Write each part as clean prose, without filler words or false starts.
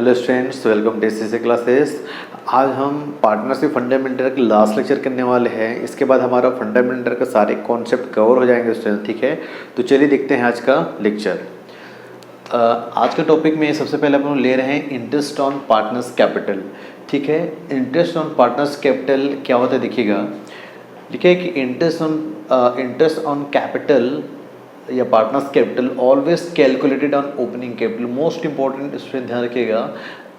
Hello students, welcome to SSC classes. आज हम partnership fundamental के लास्ट लेक्चर करने वाले हैं। इसके बाद हमारा फंडामेंटल का सारे कॉन्सेप्ट कवर हो जाएंगे स्टूडेंट्स, ठीक है। तो चलिए देखते हैं आज का लेक्चर। आज के टॉपिक में सबसे पहले अपन ले रहे हैं इंटरेस्ट ऑन पार्टनर्स कैपिटल, ठीक है। इंटरेस्ट ऑन पार्टनर्स कैपिटल क्या होता है देखिएगा। देखिए कि इंटरेस्ट ऑन कैपिटल या partners capital always calculated on opening capital. Most important इसमें ध्यान रखिएगा,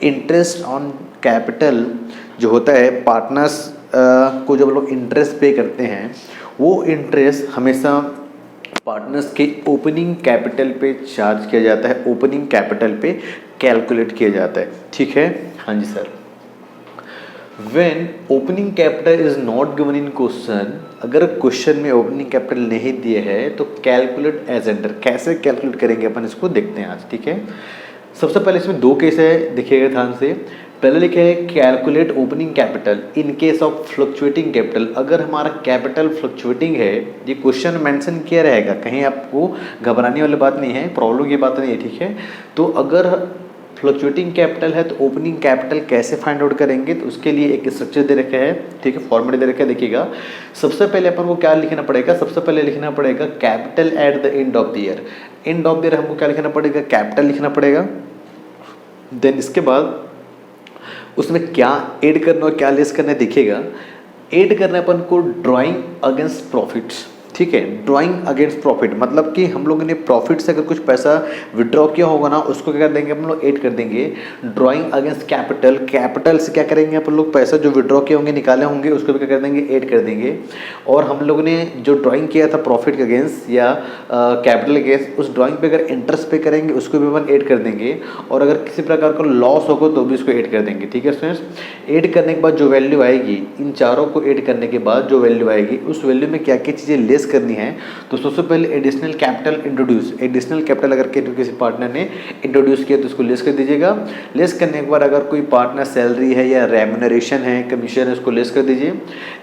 इंटरेस्ट ऑन कैपिटल जो होता है पार्टनर्स को जब लोग इंटरेस्ट पे करते हैं, वो इंटरेस्ट हमेशा पार्टनर्स के ओपनिंग कैपिटल पे चार्ज किया जाता है, ओपनिंग कैपिटल पे कैलकुलेट किया जाता है, ठीक है। हाँ जी sir. When opening capital is not given in question, अगर क्वेश्चन में ओपनिंग कैपिटल नहीं दिए है तो कैलकुलेट एज अंडर, कैसे कैलकुलेट करेंगे अपन इसको देखते हैं आज, ठीक है। सबसे पहले इसमें दो केस है, देखिएगा ध्यान से। पहले लिखे है calculate opening capital in case of fluctuating capital. अगर हमारा कैपिटल फ्लक्चुएटिंग है, ये क्वेश्चन मेंशन किया रहेगा, कहीं आपको घबराने वाली बात नहीं है, प्रॉब्लम की बात नहीं है, ठीक है। तो अगर फ्लक्चुएटिंग कैपिटल है तो ओपनिंग कैपिटल कैसे फाइंड आउट करेंगे, तो उसके लिए एक स्ट्रक्चर दे रखा है, ठीक है, फॉर्मूला दे रखा है। देखिएगा सबसे पहले अपन को क्या लिखना पड़ेगा, सबसे पहले लिखना पड़ेगा capital at the end of the year. End of the year हमको क्या लिखना पड़ेगा, कैपिटल लिखना पड़ेगा। देन इसके बाद उसमें क्या ऐड करना और क्या लेस करना है देखिएगा। ऐड करना अपन को ड्राइंग अगेंस्ट प्रॉफिट्स, ठीक है। ड्राइंग अगेंस्ट प्रॉफिट मतलब कि हम लोगों ने प्रॉफिट से अगर कुछ पैसा विड्रॉ किया होगा ना, उसको क्या कर देंगे हम लोग, ऐड कर देंगे। ड्राइंग अगेंस्ट कैपिटल, कैपिटल से क्या करेंगे अपन लोग, पैसा जो विड्रॉ किए होंगे, निकाले होंगे, उसको भी क्या कर देंगे, ऐड कर देंगे। और हम लोग ने जो ड्राइंग किया था प्रॉफिट के अगेंस्ट या कैपिटल अगेंस्ट, उस ड्राइंग पे अगर इंटरेस्ट पे करेंगे उसको भी अपन ऐड कर देंगे। और अगर किसी प्रकार का लॉस होगा तो भी उसको ऐड कर देंगे, ठीक है स्टूडेंट्स। ऐड करने के बाद जो वैल्यू आएगी, इन चारों को ऐड करने के बाद जो वैल्यू आएगी, उस वैल्यू में क्या क्या चीज़ें लेस करनी है। तो सबसे पहले additional capital introduce, additional capital अगर किसी पार्टनर ने इंट्रोड्यूस किया तो उसको लेस कर दीजिएगा। लेस करने के बाद अगर कोई पार्टनर सैलरी है या रेम्यूनरेशन है, कमीशन है, उसको लेस कर दीजिए।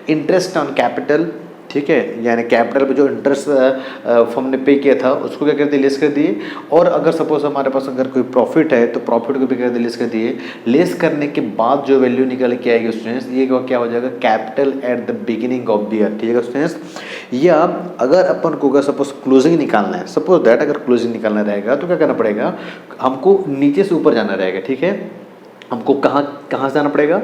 इंटरेस्ट ऑन कैपिटल, ठीक है, यानी कैपिटल पे जो इंटरेस्ट फर्म ने पे किया था उसको क्या कर दिए, लेस कर दिए। और अगर सपोज हमारे पास अगर कोई प्रॉफिट है तो प्रॉफिट को भी क्या कर दिए, लेस कर दिए। लेस करने के बाद जो वैल्यू निकल के आएगी स्टूडेंट्स, ये क्या हो जाएगा, capital at the beginning of the year, ठीक है स्टूडेंट्स। या अगर अपन को अगर सपोज क्लोजिंग निकालना है, सपोज दैट अगर क्लोजिंग निकालना रहेगा तो क्या करना पड़ेगा, हमको नीचे से ऊपर जाना रहेगा, ठीक है। हमको कहाँ से जाना पड़ेगा,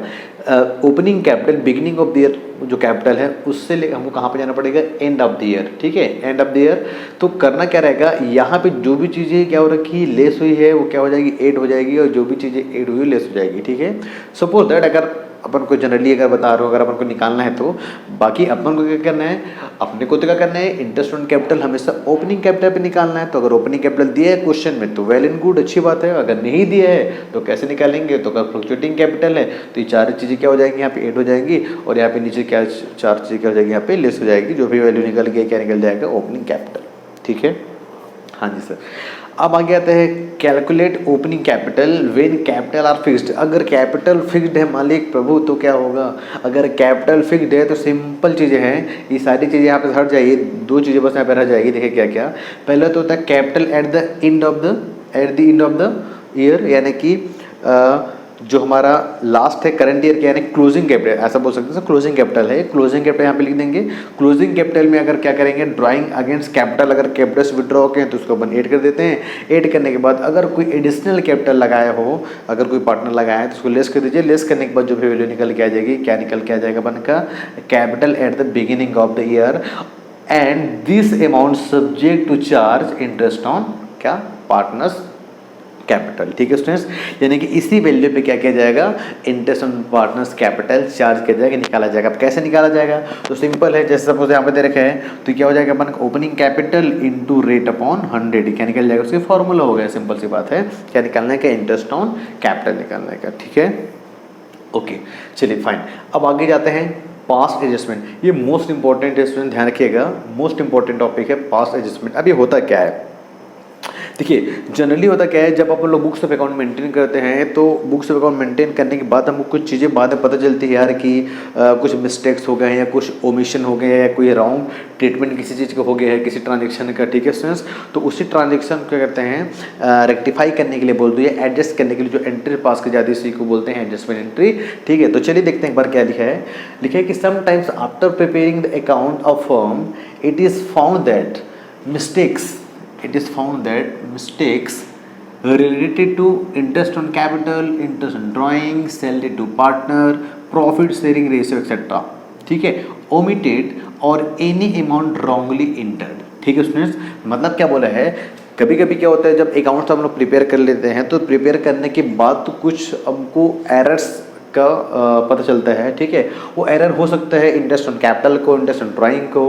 opening capital beginning of the year जो कैपिटल है उससे ले हमको कहाँ पे जाना पड़ेगा, एंड ऑफ द ईयर, ठीक है, एंड ऑफ द ईयर। तो करना क्या रहेगा, यहाँ पे जो भी चीज़ें क्या हो रखी लेस हुई है वो क्या हो जाएगी, ऐड हो जाएगी, और जो भी चीज़ें ऐड हुई लेस हो जाएगी, ठीक है। सपोज दैट अगर अपन को जनरली अगर बता रहा हूँ, अगर अपन को निकालना है तो बाकी अपन को क्या करना है, अपने को तो क्या करना है, इंटरेस्ट ऑन कैपिटल हमेशा ओपनिंग कैपिटल पे निकालना है। तो अगर ओपनिंग कैपिटल दिया है क्वेश्चन में तो वेल एंड गुड, अच्छी बात है। अगर नहीं दिया है तो कैसे निकालेंगे, तो अगर फ्लक्चुएटिंग कैपिटल है तो ये चार चीज़ें क्या हो जाएंगी, यहाँ पे ऐड हो जाएंगी, और यहाँ पे नीचे क्या चार चीज़ें क्या हो जाएगी, यहाँ पे लेस हो जाएगी। जो भी वैल्यू निकल गई क्या निकल जाएगा, ओपनिंग कैपिटल, ठीक है। हाँ जी सर। अब आगे आता है calculate opening capital when capital R fixed. अगर कैपिटल फिक्स्ड है मालिक प्रभु तो क्या होगा, अगर कैपिटल फिक्स्ड है तो सिंपल चीज़ें हैं, ये सारी चीज़ें यहाँ पे हट जाइए, दो चीज़ें बस यहाँ पे रह जाएगी। देखिए क्या क्या, पहले तो होता है capital at the end of the year, यानी कि जो हमारा लास्ट है करंट ईयर क्या, यानी क्लोजिंग कैपिटल, ऐसा बोल सकते हैं, क्लोजिंग कैपिटल है। क्लोजिंग कैपिटल यहाँ पे लिख देंगे। क्लोजिंग कैपिटल में अगर क्या करेंगे, ड्राइंग अगेंस्ट कैपिटल, अगर कैपिटल विड्रॉ के हैं तो उसको अपन ऐड कर देते हैं। ऐड करने के बाद अगर कोई एडिशनल कैपिटल लगाया हो, अगर कोई पार्टनर लगाया है तो उसको लेस कर दीजिए। लेस करने के बाद जो भी वैल्यू निकल के आ जाएगी, क्या निकल के आ जाएगा अपन का, capital at the beginning of the year and this amount subject to charge interest on क्या, पार्टनर्स कैपिटल, ठीक है स्टूडेंट्स। यानी कि इसी वैल्यू पे क्या किया जाएगा, interest on partners capital charge किया जाएगा, निकाला जाएगा। अब कैसे निकाला जाएगा, तो सिंपल है, जैसे सपोज यहाँ पे दे रखे हैं तो क्या हो जाएगा, अपन opening capital into rate upon 100, क्या निकल जाएगा, उसकी फॉर्मूला हो गया, सिंपल सी बात है। क्या निकालना है, क्या इंटरेस्ट ऑन कैपिटल निकालना है, ठीक है, ओके। चलिए फाइन। अब आगे जाते हैं पास्ट एडजस्टमेंट। ये मोस्ट इंपॉर्टेंट है स्टूडेंट, ध्यान रखिएगा, मोस्ट इंपॉर्टेंट टॉपिक है पास्ट एडजस्टमेंट। अब ये होता क्या है, देखिए जनरली होता क्या है, जब अपन लोग बुक्स ऑफ अकाउंट मेंटेन करते हैं तो बुक्स ऑफ अकाउंट मेंटेन करने के बाद हमको कुछ चीज़ें बाद में पता चलती है यार कि कुछ मिस्टेक्स हो गए हैं या कुछ ओमिशन हो गए हैं या कोई रॉन्ग ट्रीटमेंट किसी चीज़ का हो गया है, किसी ट्रांजेक्शन का, ठीक है स्टूडेंट्स। तो उसी ट्रांजेक्शन क्या करते हैं, रेक्टिफाई करने के लिए बोल दो या एडजस्ट करने के लिए जो एंट्री पास की जाती है उसी को बोलते हैं एडजस्टमेंट एंट्री, ठीक है। तो चलिए देखते हैं एक बार क्या लिखा है कि sometimes after preparing the account of firm it is found that mistakes related to interest on capital, interest on drawing, salary to partner, profit sharing ratio etc. ठीक है, omitted और any amount wrongly entered, ठीक है students. मतलब क्या बोला है, कभी कभी क्या होता है जब अकाउंट्स हम लोग प्रिपेयर कर लेते हैं तो प्रिपेयर करने के बाद तो कुछ हमको एरर्स का पता चलता है, ठीक है। वो एरर हो सकता है इंटरेस्ट ऑन कैपिटल को, इंटरेस्ट ऑन ड्राइंग को,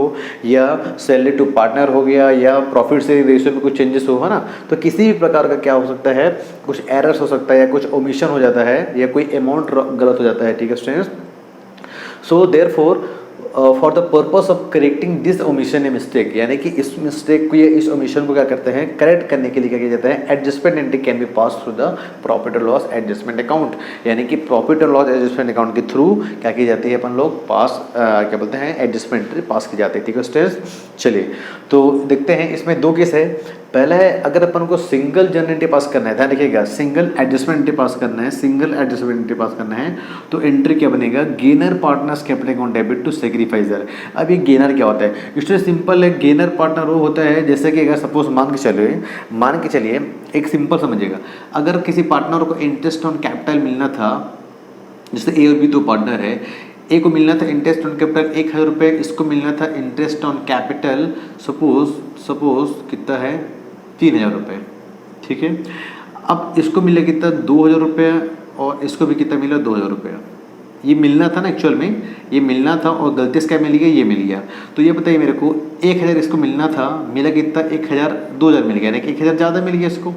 या सैलरी टू पार्टनर हो गया, या प्रॉफिट से रेशियो में कुछ चेंजेस हो, है ना। तो किसी भी प्रकार का क्या हो सकता है, कुछ एरर्स हो सकता है या कुछ ओमिशन हो जाता है या कोई अमाउंट गलत हो जाता है, ठीक है students. So therefore for the purpose of correcting this omission a mistake, यानी कि इस मिस्टेक को या इस ओमिशन को क्या करते हैं, करेक्ट करने के लिए क्या किया जाता है, adjustment entry can be pass through the profit और लॉस एडजस्टमेंट अकाउंट, यानी कि प्रॉफिट और लॉस एडजस्टमेंट अकाउंट के थ्रू क्या की जाती है, अपन लोग पास क्या बोलते हैं, एडजस्टमेंट एंट्री पास की जाती है, ठीक है स्टूडेंट्स। चलिए तो देखते हैं, इसमें दो केस है। पहला है अगर अपन को सिंगल जर्नल एंट्री पास करना है, ध्यान रखिएगा, सिंगल एडजस्टमेंट एंट्री पास करना है, सिंगल एडजस्टमेंट एंट्री पास करना है तो एंट्री क्या बनेगा, gainer partners capital account debit to sacrificer. अब ये गेनर क्या होता है, इसलिए सिंपल है, गेनर पार्टनर वो होता है जैसे कि अगर सपोज मान के चलिए एक सिंपल समझिएगा, अगर किसी पार्टनर को इंटरेस्ट ऑन कैपिटल मिलना था, जैसे ए और बी दो पार्टनर है, ए को मिलना था इंटरेस्ट ऑन कैपिटल 1000 रुपये, इसको मिलना था इंटरेस्ट ऑन कैपिटल सपोज कितना है 3000 रुपये, ठीक है। अब इसको मिला कितना 2000 रुपये और इसको भी कितना मिला 2000 रुपये। ये मिलना था ना, एक्चुअल में ये मिलना था और गलती से क्या मिल गया, ये मिल गया। तो ये बताइए मेरे को 1000 इसको मिलना था, मिला कितना 1000, 2000 मिल गया, यानी कि 1000 ज़्यादा मिल गया इसको।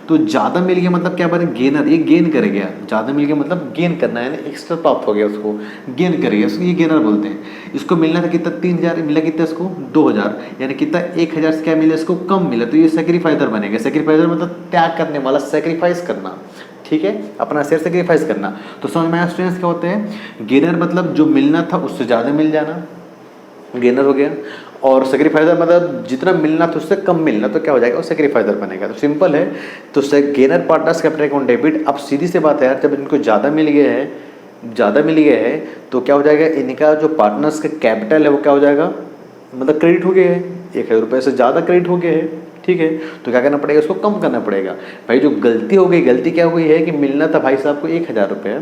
तो ज़्यादा मिल गया मतलब क्या बने, गेनर, ये गेन कर गया। ज़्यादा मिल गया मतलब गेन करना है, यानी एक्स्ट्रा प्राप्त हो गया, उसको गेन कर गया, उसको ये गेनर बोलते हैं। इसको मिलना था कितना 3000, मिला कितना इसको 2000, यानी कितना 1000 से क्या मिला इसको कम मिला, तो ये सेक्रीफाइजर बनेगा। सेक्रीफाइजर मतलब त्याग करने वाला, सेक्रीफाइस करना, ठीक है, अपना शेयर सेक्रीफाइस करना। तो समझ में आया स्टूडेंट्स क्या होते हैं, गेनर मतलब जो मिलना था उससे ज़्यादा मिल जाना, गेनर हो गया, और सेक्रीफाइजर मतलब जितना मिलना था उससे कम मिलना, तो क्या हो जाएगा, वो सेक्रीफाइजर बनेगा। तो सिंपल है, तो gainer partners capital account debit. अब सीधी सी बात है यार, जब इनको ज़्यादा मिल गया है तो क्या हो जाएगा, इनका जो पार्टनर्स का कैपिटल है वो क्या हो जाएगा, मतलब क्रेडिट हो गया है, 1000 रुपये से ज़्यादा क्रेडिट हो गया है, ठीक है। तो क्या करना पड़ेगा, उसको कम करना पड़ेगा। भाई जो गलती हो गई, गलती क्या हुई है कि मिलना था भाई साहब को 1000 रुपये,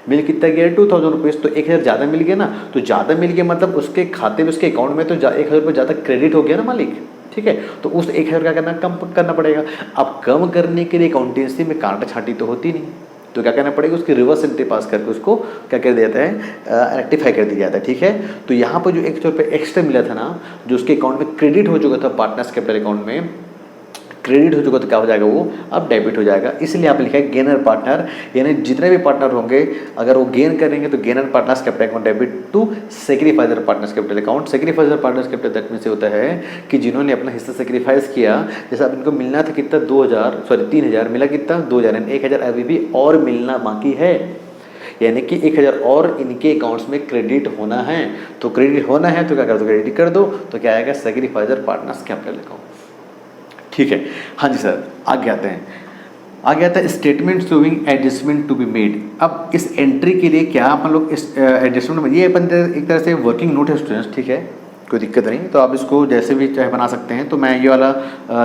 मिल कितना गया 2000 रुपीज़, तो 1000 ज़्यादा मिल गया ना, तो ज़्यादा मिल गया मतलब उसके खाते में, उसके अकाउंट में तो 1000 रुपये ज़्यादा क्रेडिट हो गया ना मालिक, ठीक है। तो उस 1000 क्या करना, कम करना पड़ेगा। अब कम करने के लिए अकाउंटेंसी में कांटा छांटी तो होती नहीं, तो क्या करना पड़ेगा, उसकी रिवर्स एंट्री पास करके उसको क्या कर दिया जाता है, रेक्टिफाई कर दिया जाता है, ठीक है। तो यहाँ पर जो 100 रुपये एक्स्ट्रा मिला था ना, जो उसके अकाउंट में क्रेडिट हो चुका था, पार्टनर्स कैपिटल अकाउंट में क्रेडिट हो चुका तो क्या हो जाएगा, वो अब डेबिट हो जाएगा। इसलिए आप लिखा है गेनर पार्टनर, यानी जितने भी पार्टनर होंगे अगर वो गेन करेंगे तो gainer partners capital account debit to sacrificer partners capital account. Sacrificer partners capital that mean से होता है कि जिन्होंने अपना हिस्सा सेक्रीफाइस किया, जैसे अब इनको मिलना था कितना 3000, मिला कितना 2000, 1000 अभी भी और मिलना बाकी है, यानी कि 1000 और इनके अकाउंट्स में क्रेडिट होना है। तो क्रेडिट होना है तो क्या कर दो, क्रेडिट कर दो, तो क्या आएगा, सेक्रीफाइजर पार्टनर्स कैपिटल अकाउंट, ठीक है। हाँ जी सर, आगे आता है statement showing adjustment to be made. अब इस एंट्री के लिए क्या अपन लोग इस एडजस्टमेंट में, ये अपन एक तरह से वर्किंग नोट है स्टूडेंट्स, ठीक है, कोई दिक्कत नहीं। तो आप इसको जैसे भी चाहे बना सकते हैं, तो मैं ये वाला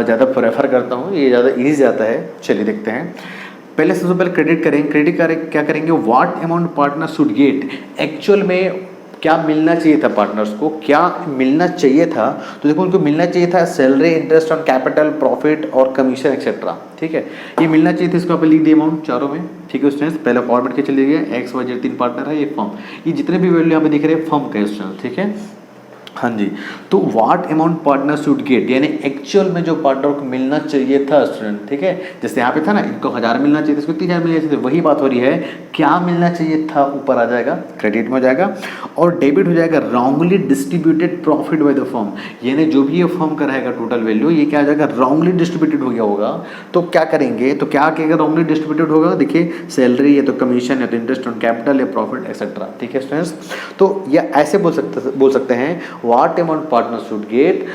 ज़्यादा प्रेफर करता हूँ, ये ज़्यादा ईजी जाता है। चलिए देखते हैं, पहले सबसे पहले क्रेडिट करेंगे। क्या करेंगे, what amount partner should gate, actual में क्या मिलना चाहिए था पार्टनर्स को, क्या मिलना चाहिए था। तो देखो उनको मिलना चाहिए था salary, interest on capital, profit और कमीशन एक्सेट्रा, ठीक है, ये मिलना चाहिए था। इसको आप लिख दिए अमाउंट चारों में, ठीक है स्टूडेंट्स। पहले फॉर्मेट के चलिए गए, एक्स वाई जेड 3 पार्टनर है, ये फर्म, ये जितने भी वैल्यू यहाँ पे दिख रहे हैं फर्म का स्टूडेंट्स, ठीक है। हाँ जी, तो what amount partner should gate, यानी एक्चुअल में जो पार्टनर को मिलना चाहिए था स्टूडेंट, ठीक है, जैसे यहाँ पे था ना, इनको 1000 मिलना चाहिए था, इसको 3000 मिलना चाहिए था, वही बात हो रही है, क्या मिलना चाहिए था ऊपर आ जाएगा, क्रेडिट में हो जाएगा, और डेबिट हो जाएगा wrongly distributed profit by the firm, यानी जो भी ये फर्म का रहेगा टोटल वैल्यू, ये क्या आ जाएगा, रॉन्गली डिस्ट्रीब्यूटेड हो गया होगा। तो क्या करेंगे, तो क्या कहेगा रॉन्गली डिस्ट्रीब्यूटेड होगा, देखिए सैलरी या तो कमीशन या तो इंटरेस्ट ऑन कैपिटल या प्रॉफिट एक्सेट्रा, ठीक है स्टूडेंट्स। तो या ऐसे बोल सकते हैं what amount partner should gate,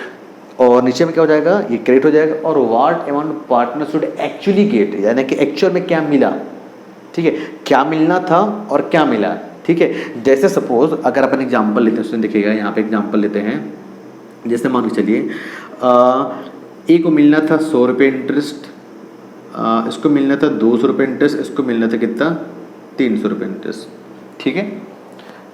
और नीचे में क्या हो जाएगा, ये क्रेडिट हो जाएगा, और what amount partner should actually get, यानी कि एक्चुअल में क्या मिला, ठीक है, क्या मिलना था और क्या मिला, ठीक है। जैसे सपोज अगर अपन एग्जांपल लेते हैं, उसमें देखिएगा यहाँ पे एग्जांपल लेते हैं, जैसे मान के चलिए ए को मिलना था 100 रुपये इंटरेस्ट, इसको मिलना था 200 रुपये इंटरेस्ट, इसको मिलना था कितना, 300 रुपये इंटरेस्ट, ठीक है,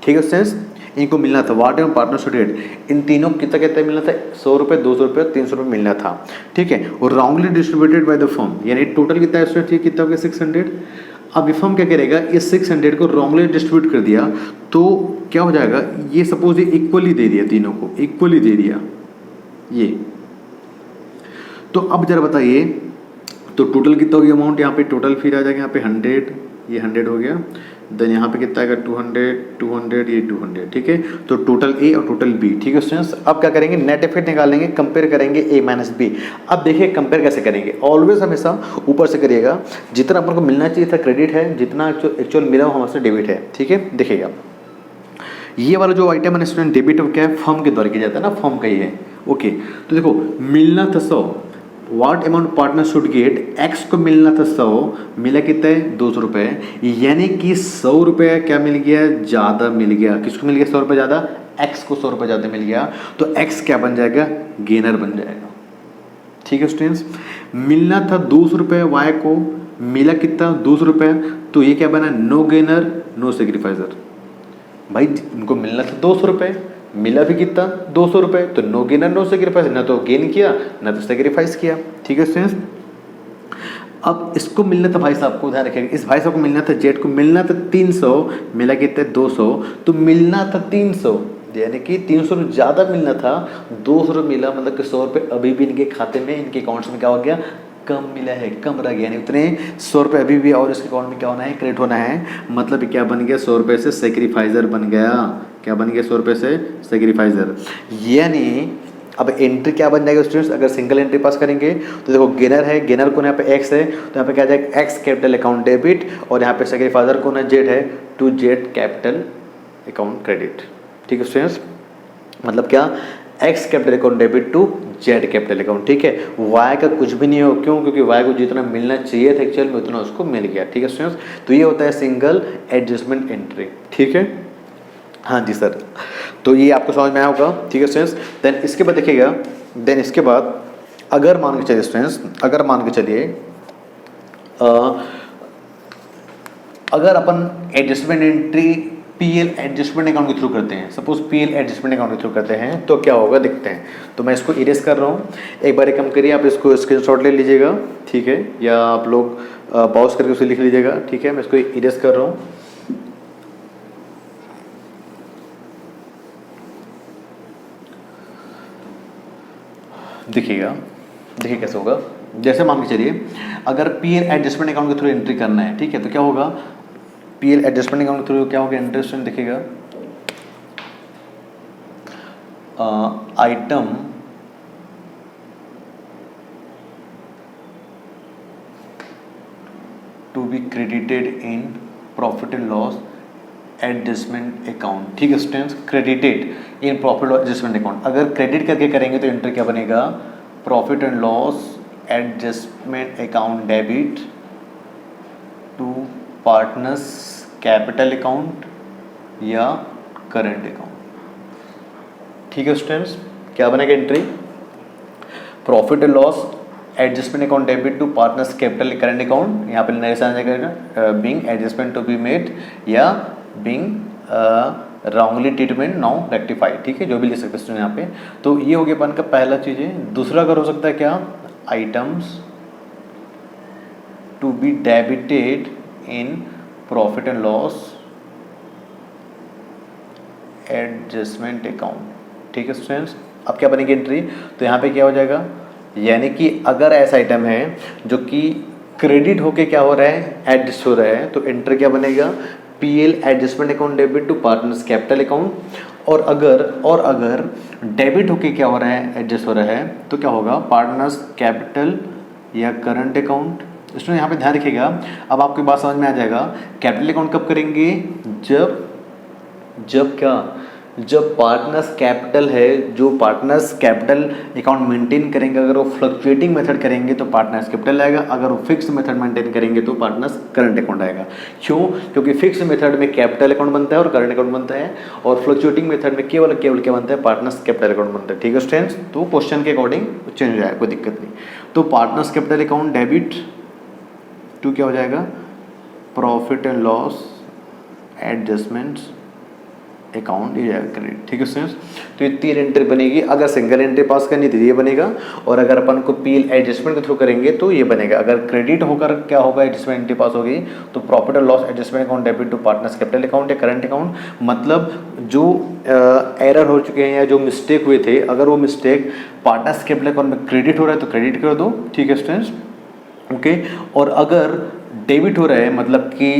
ठीक है सेंस, इनको मिलना था वाट एवं पार्टनर शुड गेट, इन तीनों कितना कितना मिलना था, 100 रुपये, 200 रुपये, 300 रुपये मिलना था, ठीक है, और wrongly distributed by the firm, यानी टोटल कितना है, कितना हो गया 600। अब फर्म क्या करेगा, इस 600 को रॉन्गली डिस्ट्रीब्यूट कर दिया, तो क्या हो जाएगा, ये सपोज ये इक्वली दे दिया, तीनों को इक्वली दे दिया ये, तो अब जरा बताइए, तो टोटल कितना हो गया अमाउंट, यहाँ पे टोटल फिर आ जाएगा, यहाँ पे 100, ये 100 हो गया, देन यहाँ पे कितना आएगा 200, 200, ये 200, ठीक है, तो टोटल ए और टोटल बी, ठीक है स्टूडेंट्स। अब क्या करेंगे, नेट इफेक्ट निकालेंगे, कंपेयर करेंगे ए माइनस बी। अब देखिए कंपेयर कैसे करेंगे, ऑलवेज हमेशा ऊपर से करिएगा, जितना अपन को मिलना चाहिए था क्रेडिट है, जितना एक्चुअल मिला वो हमारे डेबिट है, ठीक है। देखिएगा ये वाला जो आइटम है स्टूडेंट, डेबिट क्या है, फर्म के द्वारा किया जाता है ना, फर्म का ही है, ओके। तो देखो मिलना था 100, what amount partner should get, X को मिलना था 100, मिला कितना है 200 रुपये, यानी कि 100 रुपये क्या मिल गया, ज़्यादा मिल गया, किसको मिल गया 100 रुपये ज़्यादा, एक्स को 100 रुपये ज़्यादा मिल गया, तो एक्स क्या बन जाएगा, गेनर बन जाएगा, ठीक है स्टूडेंट्स। मिलना था 200 रुपये वाई को, मिला कितना 200 रुपये, तो ये क्या बना, नो गेनर नो सेक्रीफाइजर, भाई इनको मिलना था 200 रुपये, मिला भी कितना 200 रुपये, तो नो गेनर नो सेक्रीफाइस, ना तो गेन किया ना तो सेक्रीफाइस किया, ठीक है स्टूडेंट्स। अब इसको मिलना था भाई साहब को, ध्यान रखिएगा, इस भाई साहब को मिलना था, जेड को मिलना था 300, मिला कितना 200, तो मिलना था 300, यानी कि 300 रुपये ज़्यादा मिलना था, 200 रुपये मिला, मतलब कि 100 रुपये अभी भी इनके खाते में, इनके अकाउंट्स में क्या हो गया, कम मिला है, कम रह गया, यानी उतने 100 रुपये अभी भी और इसके अकाउंट में क्या होना है, क्रेडिट होना है, मतलब क्या बन गया, 100 रुपये से सेक्रीफाइजर बन गया, क्या बन गया 100 रुपये से सेक्रीफाइजर। यानी अब एंट्री क्या बन जाएगा स्टूडेंट्स, अगर सिंगल एंट्री पास करेंगे तो देखो गेनर है, गेनर को यहाँ पे एक्स है, तो यहाँ पे क्या जाएगा एक्स कैपिटल अकाउंट डेबिट, और यहाँ पे सेक्रीफाइजर को ना जेड है, to Z capital account credit, ठीक है स्टूडेंट्स। मतलब क्या, X capital account debit to Z capital account, ठीक है। वाई का कुछ भी नहीं हो, क्यों, क्योंकि वाई को जितना मिलना चाहिए था एक्चुअल में उतना उसको मिल गया, ठीक है स्टूडेंट्स। तो ये होता है सिंगल एडजस्टमेंट एंट्री, ठीक है, हाँ जी सर, तो ये आपको समझ में आया होगा, ठीक है स्टूडेंट्स। देन इसके बाद देखिएगा, देन इसके बाद अगर मान के चलिए स्टूडेंट्स, अगर मान के चलिए अगर अपन adjustment entry PL adjustment account के थ्रू करते हैं, सपोज पीएल एडजस्टमेंट अकाउंट के थ्रू करते हैं, तो क्या होगा देखते हैं। तो मैं इसको इरेज कर रहा हूँ, एक बार काम करिए, आप इसको स्क्रीनशॉट ले लीजिएगा, ठीक है, या आप लोग पॉज करके उसे लिख लीजिएगा, ठीक है। मैं इसको इरेज कर रहा हूँ, देखिएगा, देखिए कैसे होगा। जैसे मान के चलिए अगर पीएल एडजस्टमेंट अकाउंट के थ्रू एंट्री करना है, ठीक है, तो क्या होगा, पीएल एडजस्टमेंट अकाउंट के थ्रू क्या होगा, इंटरेस्ट देखिएगा, item to be credited in profit and loss adjustment account, ठीक है students, credited in profit loss adjustment account. अगर क्रेडिट करके करेंगे तो एंट्री क्या बनेगा, profit and loss adjustment account debit to partners capital account या करंट अकाउंट, ठीक है स्टूडेंट्स। क्या बनेगा entry, profit and loss adjustment account debit to partners capital current account, यहाँ पे नरेशन आ जाएगा being adjustment to be made या being wrongly treatment now rectified, ठीक है, जो भी लिख सकते हैं यहाँ पे। तो ये हो गया अपन का पहला चीज़ है। दूसरा अगर हो सकता है क्या, items to be debited in profit and loss adjustment account, ठीक है स्टूडेंट्स। अब क्या बनेगी एंट्री, तो यहाँ पे क्या हो जाएगा, यानी कि अगर ऐसा आइटम है जो कि क्रेडिट होके क्या हो रहा है, एडजस्ट हो रहा है, तो एंटर क्या बनेगा, PL adjustment account debit to partners capital account. और अगर डेबिट होके क्या हो रहा है, एडजस्ट हो रहा है, तो क्या होगा, पार्टनर्स कैपिटल या करंट अकाउंट। इसमें यहाँ पे ध्यान रखिएगा, अब आपकी बात समझ में आ जाएगा। कैपिटल अकाउंट कब करेंगे, जब पार्टनर्स कैपिटल है, जो पार्टनर्स कैपिटल अकाउंट मेंटेन करेंगे, अगर वो फ्लक्चुएटिंग मेथड करेंगे तो पार्टनर्स कैपिटल आएगा, अगर वो फिक्स मेथड मेंटेन करेंगे तो पार्टनर्स करंट अकाउंट आएगा। क्यों, क्योंकि फिक्स मेथड में कैपिटल अकाउंट बनता है और करंट अकाउंट बनता है, और फ्लक्चुएटिंग मेथड में केवल क्या बनता है, पार्टनर्स कैपिटल अकाउंट बनता है। ठीक है स्टूडेंट्स, तो क्वेश्चन के अकॉर्डिंग चेंज हो जाएगा, कोई दिक्कत नहीं। तो partners capital account debit to क्या हो जाएगा, profit and loss adjustments account, ये जाएगा क्रेडिट। ठीक है स्टूडेंट्स, तो ये 3 एंट्री बनेगी। अगर सिंगल एंट्री पास करनी तो ये बनेगा, और अगर अपन को पीएल एडजस्टमेंट के थ्रू करेंगे तो ये बनेगा। अगर क्रेडिट होकर क्या होगा, एडजस्टमेंट एंट्री पास होगी, तो प्रॉफिट और loss adjustment account debit to partners capital account या करंट अकाउंट। मतलब जो एरर हो चुके हैं या जो मिस्टेक हुए थे, अगर वो मिस्टेक पार्टनर्स कैपिटल अकाउंट में क्रेडिट हो रहा है तो क्रेडिट कर दो। ठीक है स्टूडेंट्स, ओके। और अगर डेबिट हो रहा है, मतलब कि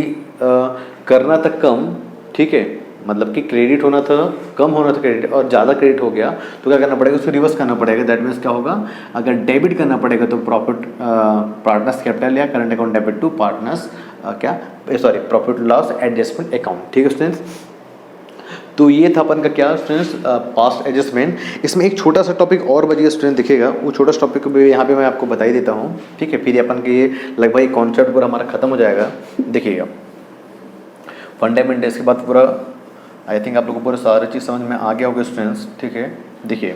करना था कम, ठीक है, मतलब कि क्रेडिट होना था, कम होना था क्रेडिट, और ज़्यादा क्रेडिट हो गया, तो क्या करना पड़ेगा, उसको रिवर्स करना पड़ेगा। दैट मीन्स क्या होगा, अगर डेबिट करना पड़ेगा तो प्रॉफिट पार्टनर्स कैपिटल या current account debit to partners profit loss adjustment account. ठीक है स्टूडेंट्स, तो ये था अपन का क्या स्टूडेंट्स, पास्ट एडजस्टमेंट। इसमें एक छोटा सा टॉपिक और बचिए स्टूडेंट, दिखेगा वो छोटा सा टॉपिक भी यहाँ पे मैं आपको बता ही देता हूँ। ठीक है, फिर अपन के ये लगभग कॉन्सेप्ट पूरा हमारा खत्म हो जाएगा। देखिएगा फंडामेंटल, इसके बाद पूरा आई थिंक आप लोगों को पूरा सारी चीज़ समझ में आ गया होगा स्टूडेंट्स। ठीक है, देखिए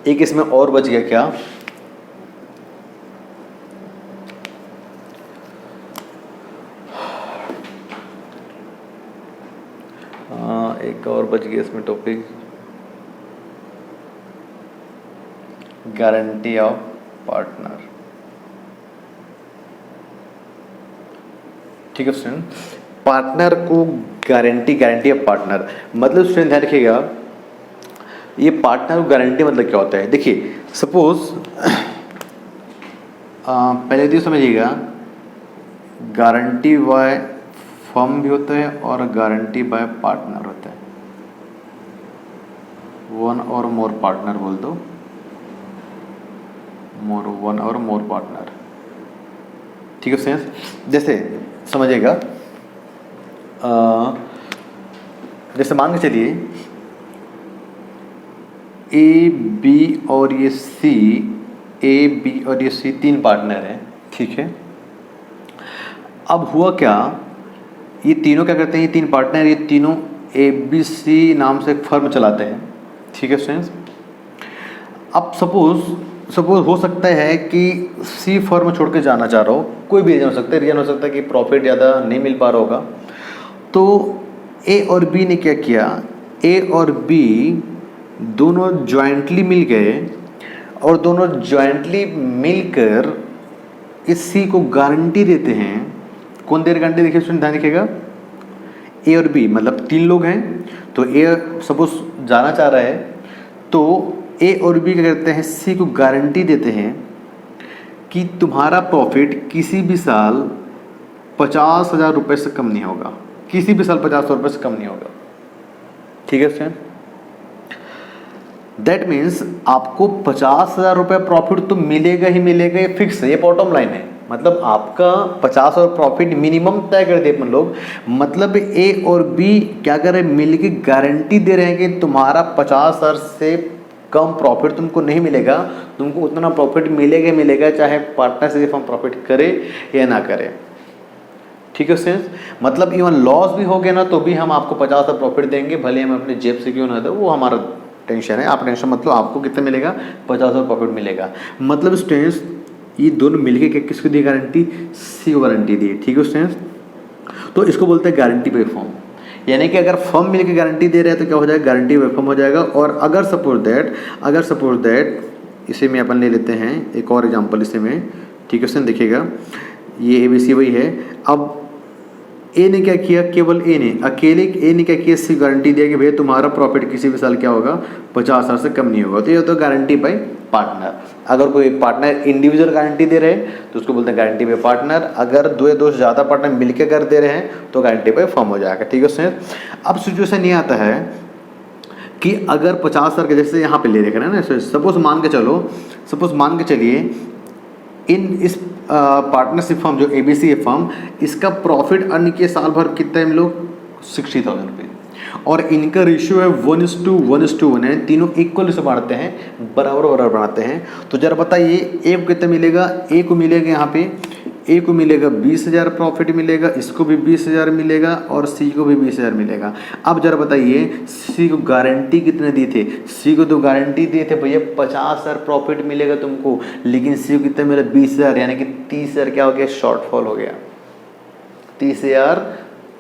एक इसमें और बच गया क्या, एक और बच गया इसमें टॉपिक, गारंटी ऑफ पार्टनर। ठीक है स्टूडेंट, पार्टनर को गारंटी ऑफ पार्टनर, मतलब स्टूडेंट ध्यान रखिएगा, ये पार्टनर को गारंटी मतलब क्या होता है। देखिए सपोज पहले तो समझिएगा, गारंटी बाय फर्म भी होता है और गारंटी बाय पार्टनर होता है। वन और मोर पार्टनर बोल दो, वन और मोर पार्टनर। ठीक है फ्रेंड्स, जैसे समझिएगा, जैसे मान के चलिए ए बी और ये सी, ए बी और ये सी 3 पार्टनर हैं। ठीक है, अब हुआ क्या, ये तीनों क्या करते हैं, ये 3 पार्टनर, ये तीनों ए बी सी नाम से एक फर्म चलाते हैं। ठीक है फ्रेंड्स, अब सपोज हो सकता है कि सी फर्म छोड़ के जाना चाह रहा हो, कोई भी रीजन हो सकता है, रीजन हो सकता है कि प्रॉफिट ज़्यादा नहीं मिल पा रहा होगा। तो ए और बी ने क्या किया, ए और बी दोनों जॉइंटली मिल गए, और दोनों जॉइंटली मिलकर इस सी को गारंटी देते हैं। कौन दे रहा गारंटी, देखिए स्टूडेंट ध्यान रखिएगा, ए और बी मतलब 3 लोग हैं। तो ए सपोज जाना चाह रहा है, तो ए और बी क्या करते हैं, सी को गारंटी देते हैं कि तुम्हारा प्रॉफिट किसी भी साल 50,000 रुपये से कम नहीं होगा, किसी भी साल 50,000 रुपये से कम नहीं होगा। ठीक है फ्रेंड, दैट मीन्स आपको 50,000 रुपये प्रॉफिट तो मिलेगा ही मिलेगा, ये फिक्स है, ये बॉटम लाइन है। मतलब आपका 50,000 प्रॉफिट मिनिमम तय कर दे अपन लोग। मतलब ए और बी क्या कर रहे हैं, मिलके गारंटी दे रहे हैं कि तुम्हारा 50,000 से कम प्रॉफिट तुमको नहीं मिलेगा, तुमको उतना प्रॉफिट मिलेगा ही मिलेगा, चाहे पार्टनरशिप हम प्रॉफिट करे या ना करे। ठीक है फ्रेंड्स, मतलब इवन लॉस भी हो गया ना तो भी हम आपको 50,000 प्रॉफिट देंगे, भले हम अपने जेब से क्यों ना दे, वो हमारा टेंशन है। आप टेंशन मतलब आपको कितना मिलेगा, 50,000 प्रॉफिट मिलेगा। मतलब स्टूडेंट्स ये दोनों मिलके किसको दी गारंटी, सी को गारंटी दी। ठीक है स्टूडेंट्स, तो इसको बोलते हैं गारंटी बाय फर्म। यानी कि अगर फर्म मिलके गारंटी दे रहे हैं तो क्या हो जाएगा, गारंटी बाय फर्म हो जाएगा। और अगर सपोज दैट इसे में अपन ले लेते हैं एक और एग्जांपल इसे में। ठीक है स्टूडेंट, देखिएगा ये ABC वही है। अब ए ने क्या किया, केवल ए ने अकेले ए ने क्या किया, सी गारंटी दिया कि भैया तुम्हारा प्रॉफिट किसी भी साल क्या होगा 50,000 से कम नहीं होगा। तो ये तो गारंटी बाय पार्टनर। अगर कोई पार्टनर इंडिविजुअल गारंटी दे रहे हैं तो उसको बोलते हैं गारंटी बाय पार्टनर। अगर दो या दो से ज़्यादा पार्टनर मिलकर कर दे रहे हैं तो गारंटी बाय फर्म हो जाएगा। ठीक है फ्रेंड्स। अब सिचुएशन ये आता है कि अगर 50,000 के जैसे यहाँ पे ले रहे हैं ना, सपोज मान के चलिए इस पार्टनरशिप फर्म जो ABC है फर्म, इसका प्रॉफिट अर्न किए साल भर कितना है हम लोग 60,000 रुपये, और इनका रेशियो है 1:1 है, तीनों इक्वल से बांटते हैं, बराबर बनाते हैं। तो जरा बताइए ए को कितना मिलेगा, ए को मिलेगा यहाँ पे ए को मिलेगा 20,000 प्रॉफिट मिलेगा, इसको भी 20,000 मिलेगा और सी को भी 20,000 मिलेगा। अब जरा बताइए सी को गारंटी कितने दिए थे, सी को तो गारंटी दिए थे भैया 50,000 प्रॉफिट मिलेगा तुमको, लेकिन सी को कितना मिला 20,000, यानी कि 30,000 क्या हो गया, शॉर्टफॉल हो गया, 30,000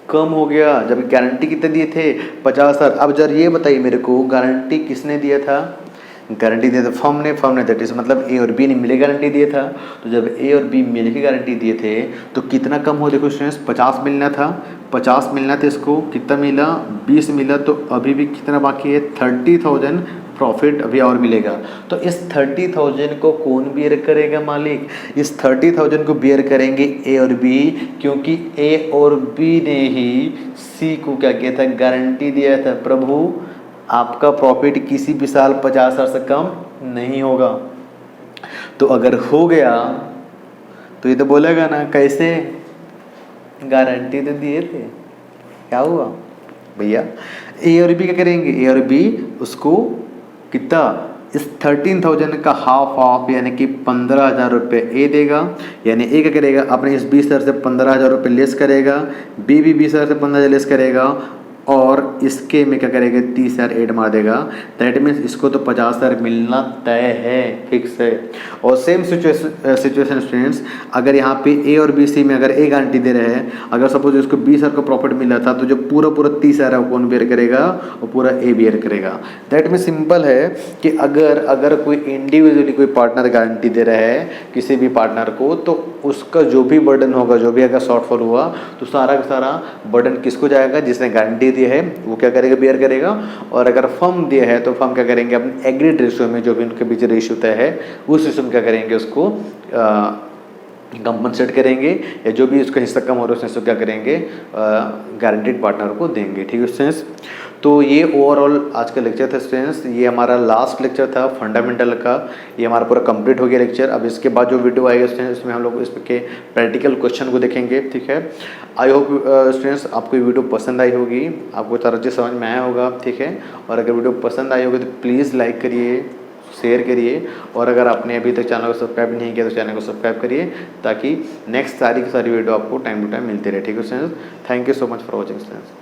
कम हो गया। जब गारंटी कितने दिए थे 50,000। अब जरा ये बताइए मेरे को गारंटी किसने दिया था, गारंटी दिया था फर्म ने, दैट इज मतलब ए और बी ने मिले गारंटी दिया था। तो जब ए और बी मिल के गारंटी दिए थे तो कितना कम हो, देखो स्टूडेंट्स 50 मिलना था, इसको कितना मिला 20 मिला, तो अभी भी कितना बाकी है 30,000 प्रॉफिट अभी और मिलेगा। तो इस 30,000 को कौन बियर करेगा मालिक, इस 30,000 को बियर करेंगे ए और बी, क्योंकि ए और बी ने ही सी को क्या किया था, गारंटी दिया था प्रभु आपका प्रॉफिट किसी भी साल 50,000 से कम नहीं होगा। तो अगर हो गया तो ये तो बोलेगा ना कैसे, गारंटी तो दिए थे, क्या हुआ भैया। ए और बी क्या करेंगे, ए और बी उसको कितना, इस 13,000 का हाफ यानी कि 15,000 रुपये ए देगा, यानी ए क्या करेगा अपने इस 20,000 से 15,000 रुपये लेस करेगा, बी भी 20,000 से 15,000 लेस करेगा, और इसके में क्या करेगा 30,000 ऐड मार देगा। दैट मीन्स इसको तो 50,000 मिलना तय है, फिक्स है। और सेम सिचुएशन स्टूडेंट्स, अगर यहाँ पे ए और बी सी में अगर ए गारंटी दे रहे हैं, अगर सपोज इसको 20,000 का प्रॉफिट मिला था तो जो पूरा 30,000 है वो कौन बेयर करेगा, और पूरा ए बेयर करेगा। दैट मीन्स सिंपल है कि अगर कोई इंडिविजुअली कोई पार्टनर गारंटी दे रहा है किसी भी पार्टनर को, तो उसका जो भी बर्डन होगा, जो भी अगर शॉर्टफॉल हुआ तो सारा का सारा बर्डन किसको जाएगा, जिसने गारंटी दी है वो क्या करेगा, बेयर करेगा। और अगर फर्म दिया है तो फर्म क्या करेंगे, अपने एग्रीड रेशियो में जो भी उनके बीच रेशियो तय है उस रेशियो में क्या करेंगे, उसको कंपनसेट करेंगे, या जो भी उसका हिस्सा कम हो रहा है उस हिस्से क्या करेंगे, गारंटीड पार्टनर को देंगे। ठीक है स्टूडेंट्स। तो ये ओवरऑल आज का लेक्चर था स्टूडेंट्स, ये हमारा लास्ट लेक्चर था फंडामेंटल का, ये हमारा पूरा कंप्लीट हो गया लेक्चर। अब इसके बाद जो वीडियो आएगा स्टूडेंट्स उसमें हम लोग इसके प्रैक्टिकल क्वेश्चन को देखेंगे। ठीक है। आई होप स्टूडेंट्स आपको ये वीडियो पसंद आई होगी, आपको तरह से समझ में आया होगा। ठीक है। और अगर वीडियो पसंद आई होगी तो प्लीज़ लाइक करिए, शेयर करिए, और अगर आपने अभी तक चैनल को सब्सक्राइब नहीं किया तो चैनल को सब्सक्राइब करिए, ताकि नेक्स्ट सारी की सारी वीडियो आपको टाइम टू टाइम मिलती रहे। ठीक है students. Thank you so much for watching students.